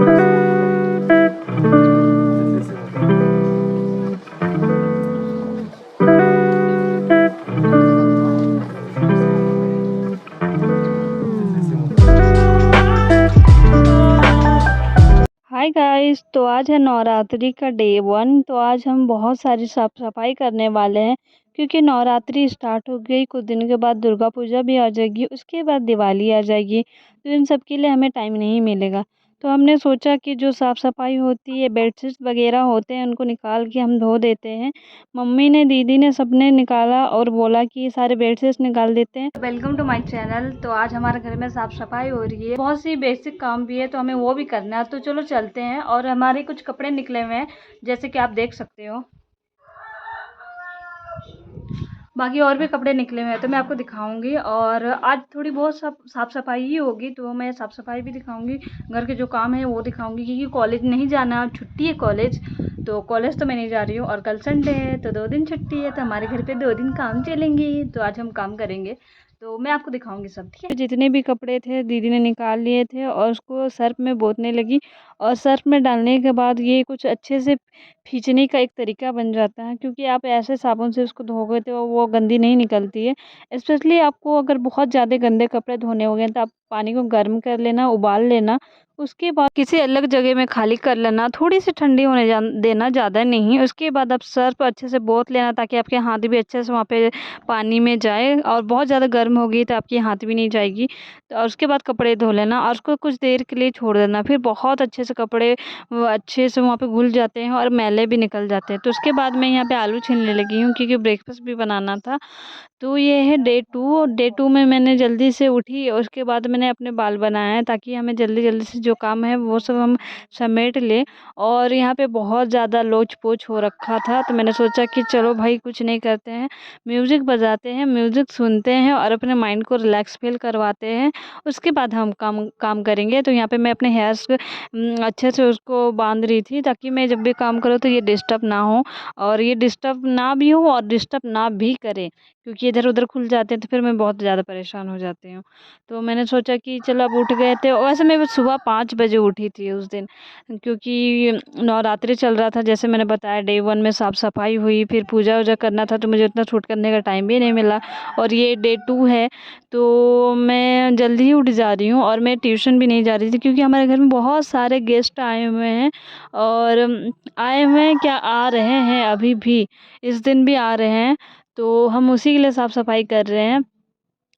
Hi guys, तो आज है नवरात्रि का डे 1। तो आज हम बहुत सारी साफ सफाई करने वाले हैं क्योंकि नवरात्रि स्टार्ट हो गई। कुछ दिन के बाद दुर्गा पूजा भी आ जाएगी, उसके बाद दिवाली आ जाएगी। तो इन सब के लिए हमें टाइम नहीं मिलेगा। तो हमने सोचा कि जो साफ़ सफाई होती है, बेडशीट वगैरह होते हैं, उनको निकाल के हम धो देते हैं। मम्मी ने, दीदी ने, सबने निकाला और बोला कि ये सारे बेडशीट्स निकाल देते हैं। Welcome to my channel. तो आज हमारे घर में साफ़ सफाई हो रही है, बहुत सी बेसिक काम भी है तो हमें वो भी करना है। तो चलो चलते हैं। और हमारे कुछ कपड़े निकले हुए हैं जैसे कि आप देख सकते हो, बाकी और भी कपड़े निकले हुए हैं तो मैं आपको दिखाऊंगी। और आज थोड़ी बहुत साफ सफाई ही होगी तो मैं साफ सफाई भी दिखाऊंगी, घर के जो काम है वो दिखाऊंगी। क्योंकि कॉलेज नहीं जाना, छुट्टी है कॉलेज, तो कॉलेज तो मैं नहीं जा रही हूँ। और कल संडे है तो 2 दिन छुट्टी है, तो हमारे घर पे 2 दिन काम चलेंगे। तो आज हम काम करेंगे तो मैं आपको दिखाऊंगी सब, ठीक है। जितने भी कपड़े थे दीदी ने निकाल लिए थे और उसको सर्फ में पोंछने लगी। और सर्फ में डालने के बाद ये कुछ अच्छे से खींचने का एक तरीका बन जाता है, क्योंकि आप ऐसे साबुन से उसको धोगे तो वो गंदी नहीं निकलती है। स्पेशली आपको अगर बहुत ज़्यादा गंदे कपड़े धोने हो गए तो आप पानी को गर्म कर लेना, उबाल लेना। उसके बाद किसी अलग जगह में खाली कर लेना, थोड़ी सी ठंडी होने देना, ज़्यादा नहीं। उसके बाद आप सर्फ अच्छे से पोंछ लेना ताकि आपके हाथ भी अच्छे से वहाँ पे पानी में जाए। और बहुत ज़्यादा गर्म होगी तो आपकी हाथ भी नहीं जाएगी। तो और उसके बाद कपड़े धो लेना और उसको कुछ देर के लिए छोड़ देना। फिर बहुत अच्छे से कपड़े वो अच्छे से वहाँ पे घुल जाते हैं और मैले भी निकल जाते हैं। तो उसके बाद मैं यहाँ पे आलू छीलने लगी हूँ क्योंकि ब्रेकफास्ट भी बनाना था। तो ये है डे 2 में मैंने जल्दी से उठी और उसके बाद मैंने अपने बाल बनाए हैं ताकि हमें जल्दी जल्दी से जो काम है वो सब हम समेट लें। और यहाँ पे बहुत ज़्यादा लोच पोच हो रखा था तो मैंने सोचा कि चलो भाई कुछ नहीं करते हैं, म्यूज़िक बजाते हैं, म्यूज़िक सुनते हैं और अपने माइंड को रिलैक्स फील करवाते हैं। उसके बाद हम काम काम करेंगे। तो यहाँ पे मैं अपने हेयर्स अच्छे से उसको बांध रही थी ताकि मैं जब भी काम करूँ तो ये डिस्टर्ब ना हो, और ये डिस्टर्ब ना भी हो और डिस्टर्ब ना भी करे, क्योंकि इधर उधर खुल जाते हैं तो फिर मैं बहुत ज़्यादा परेशान हो जाती हूँ। तो मैंने सोचा कि चलो अब उठ गए थे। वैसे मैं सुबह 5 बजे उठी थी उस दिन, क्योंकि नवरात्रि चल रहा था। जैसे मैंने बताया डे 1 में साफ़ सफाई हुई, फिर पूजा वूजा करना था तो मुझे उतना शूट करने का टाइम भी नहीं मिला। और ये डे 2 है तो मैं जल्दी ही उठ जा रही हूँ। और मैं ट्यूशन भी नहीं जा रही थी क्योंकि हमारे घर में बहुत सारे गेस्ट आए हुए हैं। और आए हुए हैं क्या, आ रहे हैं अभी भी, इस दिन भी आ रहे हैं। तो हम उसी के लिए साफ़ सफाई कर रहे हैं।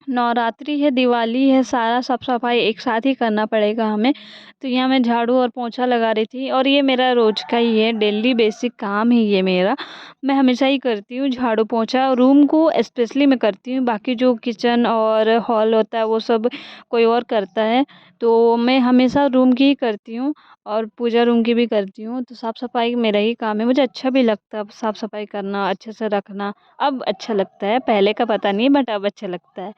नवरात्रि है, दिवाली है, सारा साफ सफाई एक साथ ही करना पड़ेगा हमें। तो यहाँ मैं झाड़ू और पोंछा लगा रही थी और ये मेरा रोज का ही है, डेली बेसिक काम है ये मेरा। मैं हमेशा ही करती हूँ झाड़ू पोंछा। रूम को स्पेशली मैं करती हूँ, बाकी जो किचन और हॉल होता है वो सब कोई और करता है। तो मैं हमेशा रूम की ही करती हूँ और पूजा रूम की भी करती हूँ। तो साफ़ सफाई मेरा ही काम है, मुझे अच्छा भी लगता है साफ़ सफाई करना, अच्छे से रखना। अब अच्छा लगता है, पहले का पता नहीं बट अब अच्छा लगता है।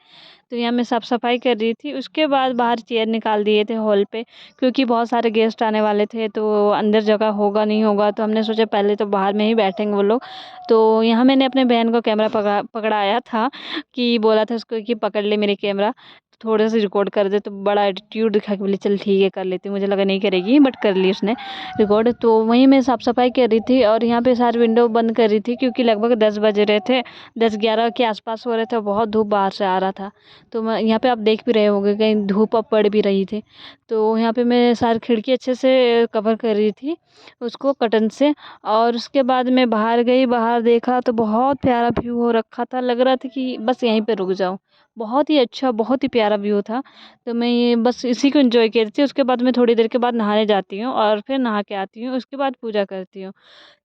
तो यहाँ मैं साफ़ सफाई कर रही थी। उसके बाद बाहर चेयर निकाल दिए थे हॉल पे, क्योंकि बहुत सारे गेस्ट आने वाले थे तो अंदर जगह होगा नहीं होगा, तो हमने सोचा पहले तो बाहर में ही बैठेंगे वो लोग। तो यहाँ मैंने अपने बहन को कैमरा पकड़ाया था, कि बोला था उसको कि पकड़ ले मेरे कैमरा, थोड़ा सा रिकॉर्ड कर दे। तो बड़ा एटीट्यूड दिखा के बोली चल ठीक है कर लेती हूँ। मुझे लगा नहीं करेगी बट कर ली उसने रिकॉर्ड। तो वहीं मैं साफ़ सफाई कर रही थी और यहाँ पे सारी विंडो बंद कर रही थी क्योंकि लगभग 10 बज रहे थे, 10-11 के आसपास हो रहे थे। बहुत धूप बाहर से आ रहा था। तो मैं यहाँ पे आप देख भी रहे होंगे कहीं धूप अब पड़ भी रही थी। तो यहाँ पे मैं सारी खिड़की अच्छे से कवर कर रही थी उसको कर्टन से। और उसके बाद मैं बाहर गई, बाहर देखा तो बहुत प्यारा व्यू हो रखा था, लग रहा था कि बस यहीं पे रुक जाऊँ। बहुत ही अच्छा, बहुत ही प्यारा व्यू था। तो मैं ये बस इसी को एंजॉय कर रही थी। उसके बाद मैं थोड़ी देर के बाद नहाने जाती हूँ और फिर नहा के आती हूँ, उसके बाद पूजा करती हूँ।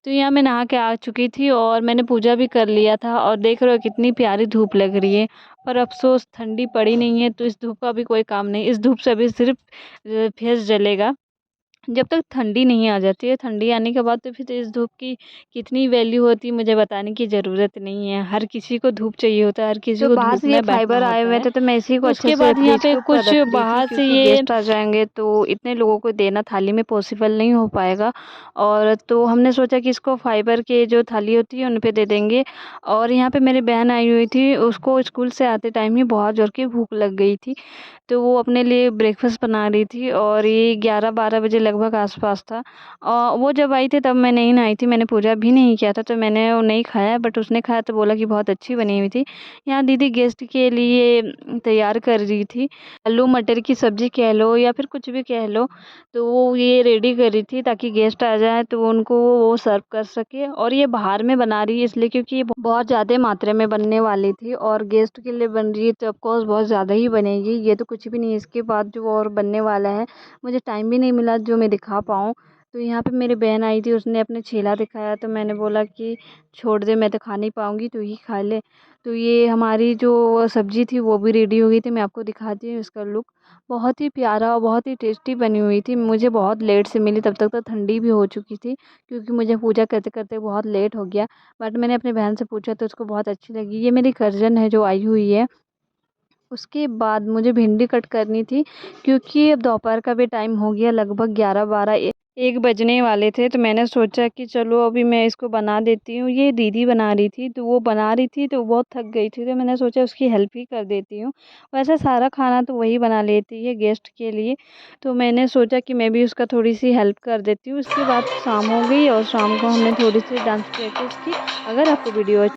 तो यहाँ मैं नहा के आ चुकी थी और मैंने पूजा भी कर लिया था। और देख रहे हो कितनी प्यारी धूप लग रही है, पर अफ़सोस ठंडी पड़ी नहीं है। तो इस धूप का भी कोई काम नहीं, इस धूप से अभी सिर्फ फेस जलेगा जब तक ठंडी नहीं आ जाती है। ठंडी आने के बाद तो फिर इस धूप की कितनी वैल्यू होती है मुझे बताने की ज़रूरत नहीं है। हर किसी को धूप चाहिए होता है, हर किसी तो को बाहर धूप से ये में बैठना फाइबर आए होता हुए है। थे तो मैं इसी को अच्छे उसके से बाद यहाँ फ्रिज पे के ऊपर कुछ रख ली थी बाहर से क्योंकि ये गेस्ट आ जाएंगे तो इतने लोगों को देना थाली में पॉसिबल नहीं हो पाएगा। और तो हमने सोचा कि इसको फाइबर के जो थाली होती है उन पे दे देंगे। और यहाँ पे मेरी बहन आई हुई थी, उसको स्कूल से आते टाइम ही बहुत ज़ोर की भूख लग गई थी। तो वो अपने लिए ब्रेकफास्ट बना रही थी और ये 11-12 बजे लगभग आसपास था। वो जब आई थी तब मैं नहीं नहाई थी, मैंने पूजा भी नहीं किया था, तो मैंने वो नहीं खाया, बट उसने खाया तो बोला कि बहुत अच्छी बनी हुई थी। यहाँ दीदी गेस्ट के लिए तैयार कर रही थी, आलू मटर की सब्ज़ी कह लो या फिर कुछ भी कह लो, तो वो ये रेडी कर रही थी ताकि गेस्ट आ जाए तो उनको वो सर्व कर सके। और ये बाहर में बना रही है इसलिए क्योंकि ये बहुत ज़्यादा मात्रा में बनने वाली थी और गेस्ट के लिए बन रही है तो ऑफकोर्स बहुत ज़्यादा ही बनेगी। ये तो कुछ भी नहीं, इसके बाद जो और बनने वाला है मुझे टाइम भी नहीं मिला जो मैं दिखा पाऊँ। तो यहाँ पे मेरी बहन आई थी, उसने अपने छेला दिखाया तो मैंने बोला कि छोड़ दे, मैं तो खा नहीं पाऊँगी, तू ही खा ले। तो ये हमारी जो सब्ज़ी थी वो भी रेडी हो गई थी, मैं आपको दिखाती हूँ इसका लुक। बहुत ही प्यारा और बहुत ही टेस्टी बनी हुई थी। मुझे बहुत लेट से मिली, तब तक तो ठंडी भी हो चुकी थी क्योंकि मुझे पूजा करते-करते बहुत लेट हो गया। बट मैंने अपनी बहन से पूछा तो उसको बहुत अच्छी लगी। ये मेरी कज़न है जो आई हुई है। उसके बाद मुझे भिंडी कट करनी थी क्योंकि अब दोपहर का भी टाइम हो गया, लगभग 11-12 1 बजने वाले थे, तो मैंने सोचा कि चलो अभी मैं इसको बना देती हूँ। ये दीदी बना रही थी, तो वो बना रही थी तो वो बहुत थक गई थी, तो मैंने सोचा उसकी हेल्प ही कर देती हूँ। वैसे सारा खाना तो वही बना लेती है गेस्ट के लिए, तो मैंने सोचा कि मैं भी उसका थोड़ी-सी हेल्प कर देती हूँ। उसके बाद शाम हो गई और शाम को हमने थोड़ी-सी डांस प्रैक्टिस की। अगर आपको वीडियो